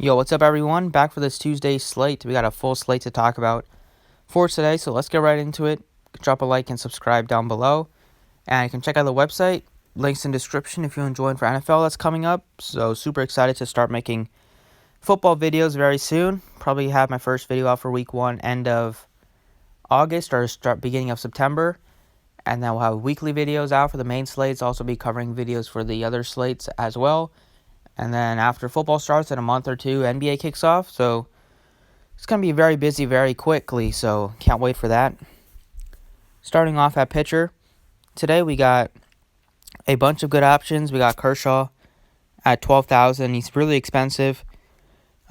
Yo, what's up, everyone? Back for this Tuesday slate. We got a full slate to talk about for today, so let's get right into it. Drop a like and subscribe down below. And you can check out the website. Links in description if you're enjoying for NFL that's coming up. So super excited to start making football videos very soon. Probably have my first video out for week 1 end of August or start beginning of September. And then we'll have weekly videos out for the main slates. Also be covering videos for the other slates as well. And then after football starts in a month or two, NBA kicks off. So it's going to be very busy very quickly. So can't wait for that. Starting off at pitcher. Today we got a bunch of good options. We got Kershaw at $12,000. He's really expensive.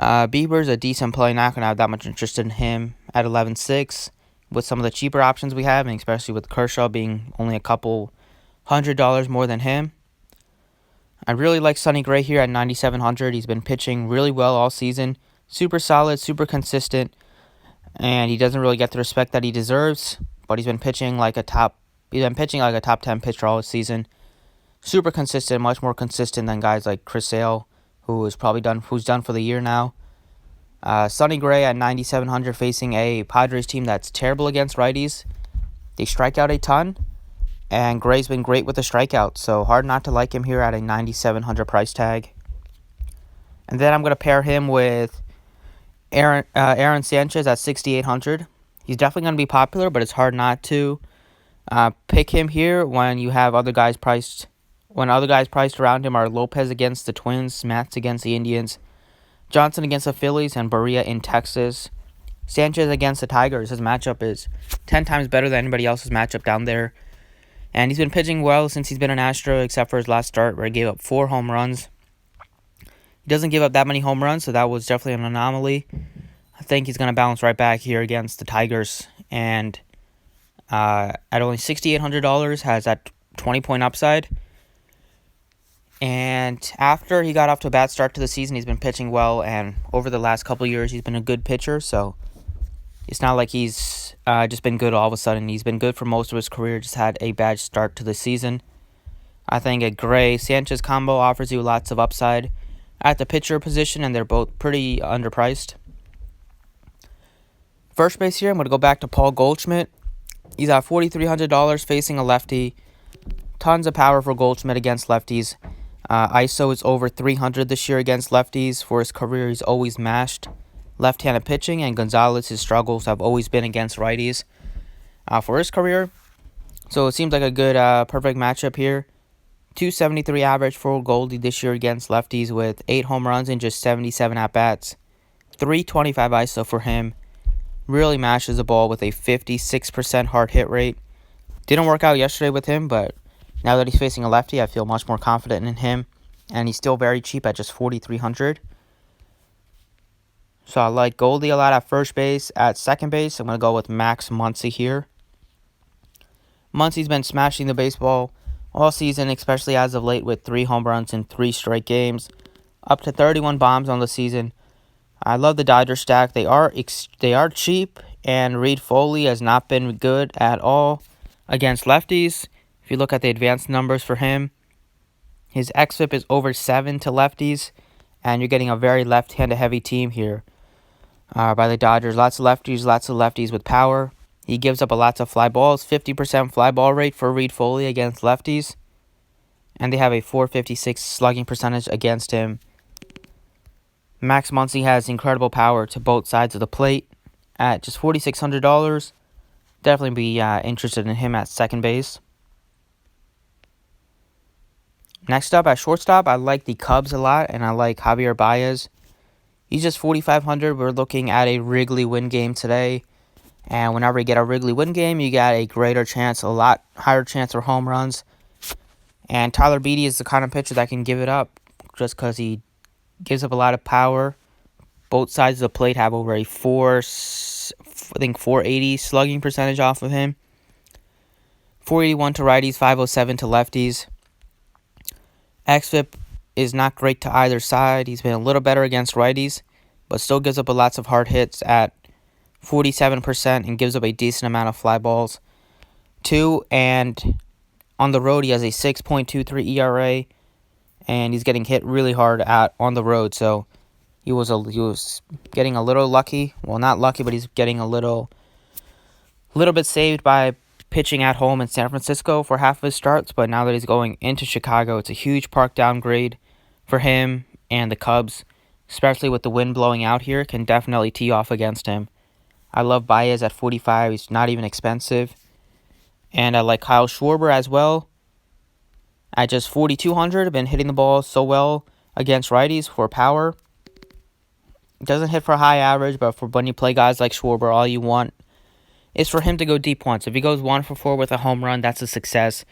Bieber's a decent play. Not going to have that much interest in him at $11,600. With some of the cheaper options we have, and especially with Kershaw being only a couple $100 more than him. I really like Sonny Gray here at $9,700. He's been pitching really well all season. Super solid, super consistent, and he doesn't really get the respect that he deserves. But he's been pitching like a top 10 pitcher all season. Super consistent, much more consistent than guys like Chris Sale, who's done for the year now. Sonny Gray at $9,700 facing a Padres team that's terrible against righties. They strike out a ton. And Gray's been great with the strikeouts, so hard not to like him here at a $9,700 price tag. And then I'm going to pair him with Aaron Sanchez at $6,800. He's definitely going to be popular, but it's hard not to pick him here when you have other guys priced. When other guys priced around him are Lopez against the Twins, Matz against the Indians, Johnson against the Phillies, and Barria in Texas. Sanchez against the Tigers. His matchup is 10 times better than anybody else's matchup down there. And he's been pitching well since he's been an Astro, except for his last start where he gave up 4 home runs. He doesn't give up that many home runs, so that was definitely an anomaly. I think he's going to bounce right back here against the Tigers. And at only $6,800, has that 20-point upside. And after he got off to a bad start to the season, he's been pitching well. And over the last couple of years, he's been a good pitcher, so it's not like he's just been good all of a sudden. He's been good for most of his career, just had a bad start to the season. I think a Gray-Sanchez combo offers you lots of upside at the pitcher position, and they're both pretty underpriced. First base here, I'm going to go back to Paul Goldschmidt. He's at $4,300 facing a lefty. Tons of power for Goldschmidt against lefties. ISO is over 300 this year against lefties. For his career, he's always mashed left-handed pitching, and Gonzalez's struggles have always been against righties for his career. So it seems like a good, perfect matchup here. 273 average for Goldie this year against lefties with 8 home runs and just 77 at-bats. 325 ISO for him. Really mashes the ball with a 56% hard hit rate. Didn't work out yesterday with him, but now that he's facing a lefty, I feel much more confident in him. And he's still very cheap at just $4,300. So I like Goldie a lot at first base. At second base, I'm going to go with Max Muncy here. Muncy's been smashing the baseball all season, especially as of late with 3 home runs in 3 straight games. Up to 31 bombs on the season. I love the Dodger stack. They are cheap, and Reed Foley has not been good at all against lefties. If you look at the advanced numbers for him, his xFIP is over 7 to lefties, and you're getting a very left-handed heavy team here. By the Dodgers. Lots of lefties with power. He gives up lots of fly balls. 50% fly ball rate for Reed Foley against lefties. And they have a .456 slugging percentage against him. Max Muncy has incredible power to both sides of the plate. At just $4,600, definitely be interested in him at second base. Next up at shortstop, I like the Cubs a lot, and I like Javier Baez. He's just $4,500. We're looking at a Wrigley win game today. And whenever you get a Wrigley win game, you got a lot higher chance for home runs. And Tyler Beede is the kind of pitcher that can give it up just because he gives up a lot of power. Both sides of the plate have over a 480 slugging percentage off of him. 481 to righties, 507 to lefties. xFIP is not great to either side. He's been a little better against righties, but still gives up lots of hard hits at 47% and gives up a decent amount of fly balls too. And on the road, he has a 6.23 ERA, and he's getting hit really hard on the road. So He was getting a little lucky. Well, not lucky, but he's getting a little bit saved by pitching at home in San Francisco for half of his starts. But now that he's going into Chicago, it's a huge park downgrade for him, and the Cubs, especially with the wind blowing out here, can definitely tee off against him. I love Baez at 45. He's not even expensive. And I like Kyle Schwarber as well. At just 4,200, been hitting the ball so well against righties for power. Doesn't hit for a high average, but for when you play guys like Schwarber, all you want is for him to go deep once. If he goes 1 for 4 with a home run, that's a success.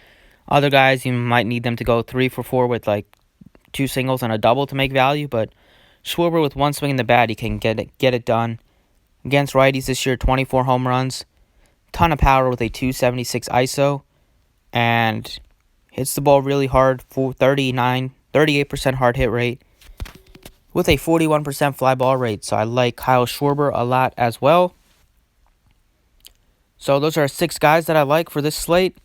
Other guys, you might need them to go 3 for 4 with like 2 singles and a double to make value, but Schwarber with 1 swing in the bat, he can get it done. Against righties this year, 24 home runs, ton of power with a 276 ISO, and hits the ball really hard, 38% hard hit rate, with a 41% fly ball rate. So I like Kyle Schwarber a lot as well. So those are 6 guys that I like for this slate.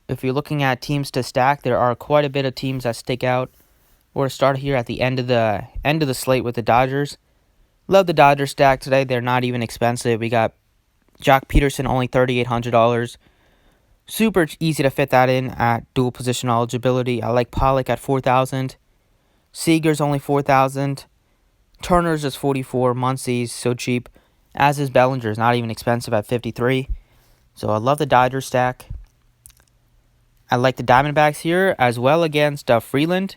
If you're looking at teams to stack, there are quite a bit of teams that stick out. We're going to start here at the end of the slate with the Dodgers. Love the Dodgers stack today. They're not even expensive. We got Jock Peterson, only $3,800. Super easy to fit that in at dual position eligibility. I like Pollock at $4,000. Seager's only $4,000. Turner's just $44,000. Muncy's so cheap. As is Bellinger's, not even expensive at $53,000. So I love the Dodgers stack. I like the Diamondbacks here as well against Freeland.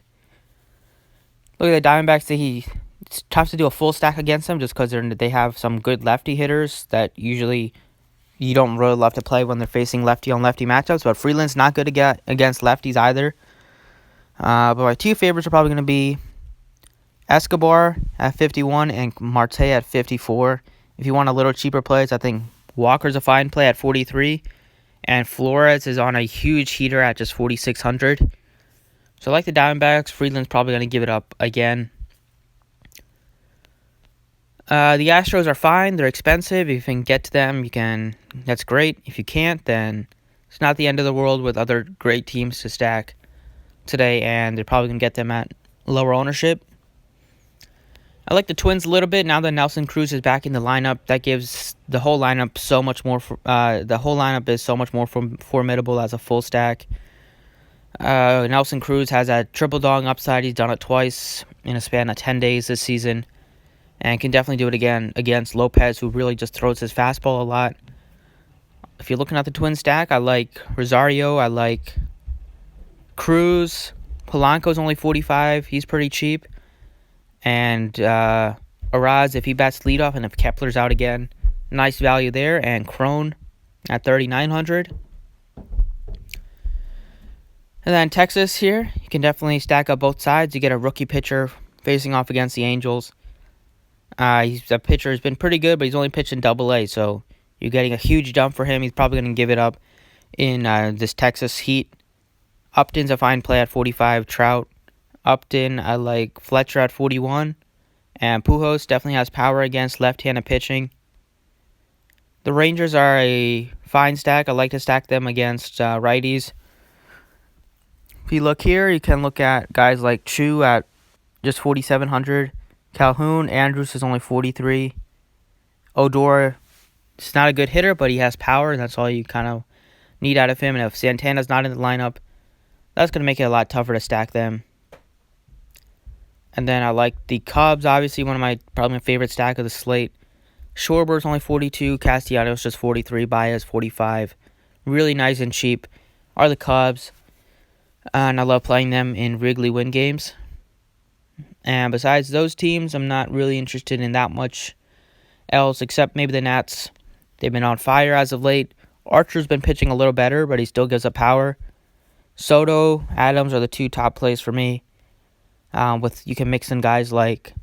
Look at the Diamondbacks. It's tough to do a full stack against them just because they have some good lefty hitters that usually you don't really love to play when they're facing lefty-on-lefty matchups. But Freeland's not good against lefties either. But my 2 favorites are probably going to be Escobar at 51 and Marte at 54. If you want a little cheaper plays, I think Walker's a fine play at 43. And Flores is on a huge heater at just 4,600. So I like the Diamondbacks. Freeland's probably going to give it up again. The Astros are fine. They're expensive. If you can get to them, that's great. If you can't, then it's not the end of the world with other great teams to stack today, and they're probably going to get them at lower ownership. I like the Twins a little bit now that Nelson Cruz is back in the lineup. That gives the whole lineup so much more. The whole lineup is so much more formidable as a full stack. Nelson Cruz has a triple dong upside. He's done it twice in a span of 10 days this season, and can definitely do it again against Lopez, who really just throws his fastball a lot. If you're looking at the Twin stack, I like Rosario. I like Cruz. Polanco's only $45. He's pretty cheap. And Araz, if he bats leadoff, and if Kepler's out again, nice value there. And Crone at $3,900. And then Texas here, you can definitely stack up both sides. You get a rookie pitcher facing off against the Angels. The pitcher has been pretty good, but he's only pitched in Double-A, so you're getting a huge jump for him. He's probably going to give it up in this Texas heat. Upton's a fine play at 45. Trout, Upton, I like Fletcher at 41. And Pujols definitely has power against left-handed pitching. The Rangers are a fine stack. I like to stack them against righties. If you look here, you can look at guys like Chu at just 4,700. Calhoun, Andrews is only 43. Odor, he's not a good hitter, but he has power, and that's all you kind of need out of him. And if Santana's not in the lineup, that's going to make it a lot tougher to stack them. And then I like the Cubs, obviously probably my favorite stack of the slate. Schwarber's only 42, Castellanos just 43, Baez 45. Really nice and cheap are the Cubs, and I love playing them in Wrigley win games. And besides those teams, I'm not really interested in that much else, except maybe the Nats. They've been on fire as of late. Archer's been pitching a little better, but he still gives up power. Soto, Adams are the 2 top plays for me. You can mix in guys like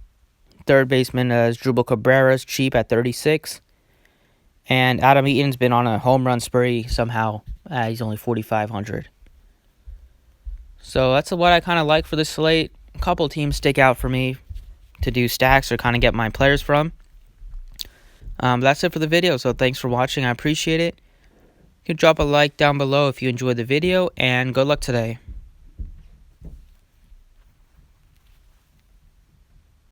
third baseman Asdrubal Cabrera's cheap at 36. And Adam Eaton's been on a home run spree somehow. He's only 4,500. So that's what I kind of like for this slate. A couple teams stick out for me to do stacks or kind of get my players from. That's it for the video, so thanks for watching. I appreciate it. You can drop a like down below if you enjoyed the video, and good luck today.